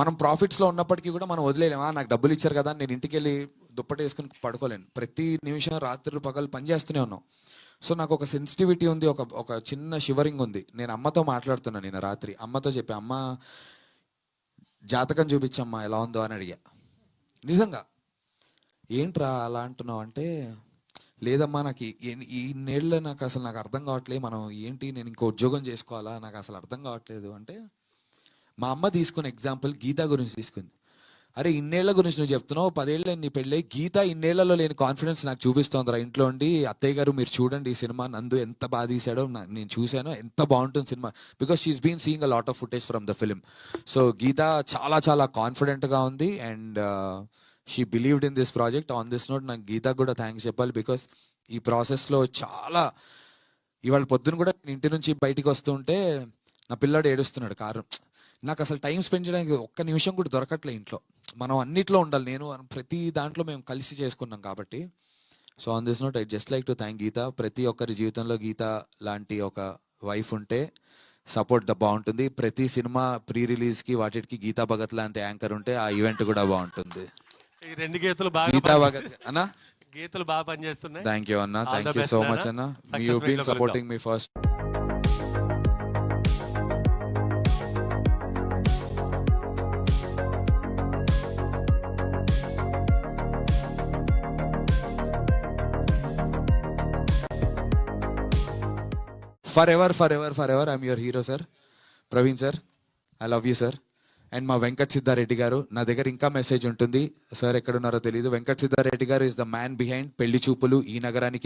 మనం ప్రాఫిట్స్లో ఉన్నప్పటికీ కూడా మనం వదిలేలేమా, నాకు డబ్బులు ఇచ్చారు కదా నేను ఇంటికి వెళ్ళి దుప్పటి వేసుకుని పడుకోలేను. ప్రతి నిమిషం రాత్రులు పగలు పని చేస్తూనే ఉన్నాం. సో నాకు ఒక సెన్సిటివిటీ ఉంది, ఒక చిన్న షివరింగ్ ఉంది. నేను అమ్మతో మాట్లాడుతున్నాను నిన్న రాత్రి. అమ్మతో చెప్పి, అమ్మ జాతకం చూపించమ్మా ఎలా ఉందో అని అడిగా. నిజంగా ఏంట్రా అలా అంటున్నావు అంటే, లేదమ్మా నాకు ఈ నేళ్ళలో నాకు అర్థం కావట్లేదు, మనం ఏంటి నేను ఇంకో ఉద్యోగం చేసుకోవాలా, నాకు అసలు అర్థం కావట్లేదు అంటే, మా అమ్మ తీసుకున్న ఎగ్జాంపుల్ గీత గురించి తీసుకుంది. అరే ఇన్నేళ్ల గురించి నువ్వు చెప్తున్నావు, 10 ఏళ్ళు నీ పెళ్ళి, గీత ఇన్నేళ్లలో లేని కాన్ఫిడెన్స్ నాకు చూపిస్తోందిరా ఇంట్లో ఉండి. అత్తయ్య గారు మీరు చూడండి ఈ సినిమా, నందు ఎంత బాగా తీశాడో నేను చూశాను, ఎంత బాగుంటుంది cinema, because she's been seeing a lot of footage from the film. So Geetha చాలా చాలా కాన్ఫిడెంట్గా ఉంది and she believed in this project. On this note నాకు గీతకు కూడా థ్యాంక్స్ చెప్పాలి, బికాస్ ఈ ప్రాసెస్లో చాలా, ఇవాళ పొద్దున కూడా ఇంటి నుంచి బయటికి వస్తుంటే నా పిల్లాడు ఏడుస్తున్నాడు కారణం. నాకు అసలు టైం స్పెండ్ చేయడానికి ఒక్క నిమిషం కూడా దొరకట్లే ఇంట్లో. మనం అన్నిట్లో ఉండాలి, నేను ప్రతి దాంట్లో మేము కలిసి చేసుకున్నాం కాబట్టి. So on this note I just like to thank Geetha. ప్రతి ఒక్కరి జీవితంలో గీత లాంటి ఒక వైఫ్ ఉంటే సపోర్ట్ బాగుంటుంది. ప్రతి సినిమా ప్రీ రిలీజ్కి వాటికి గీతా భగత్ లాంటి యాంకర్ ఉంటే ఆ ఈవెంట్ కూడా బాగుంటుంది. ఈ రెండు గీతలు బాగా గీతా భగత్ అన్న, గీతలు బాగా పనిచేస్తున్నాయి. థ్యాంక్ యూ అన్న, థ్యాంక్ యూ సో మచ్ అన్న. You been supporting me first. Forever, forever, forever, I'm your hero, sir. Praveen, sir. I love you, sir. And మా వెంకట్ సిద్ధారెడ్డి గారు, నా దగ్గర ఇంకా మెసేజ్ ఉంటుంది సార్, ఎక్కడున్నారో తెలియదు. వెంకట్ సిద్ధారెడ్డి గారు ఇస్ ద మ్యాన్ బిహైండ్ పెళ్లి చూపులు ఈ నగరానికి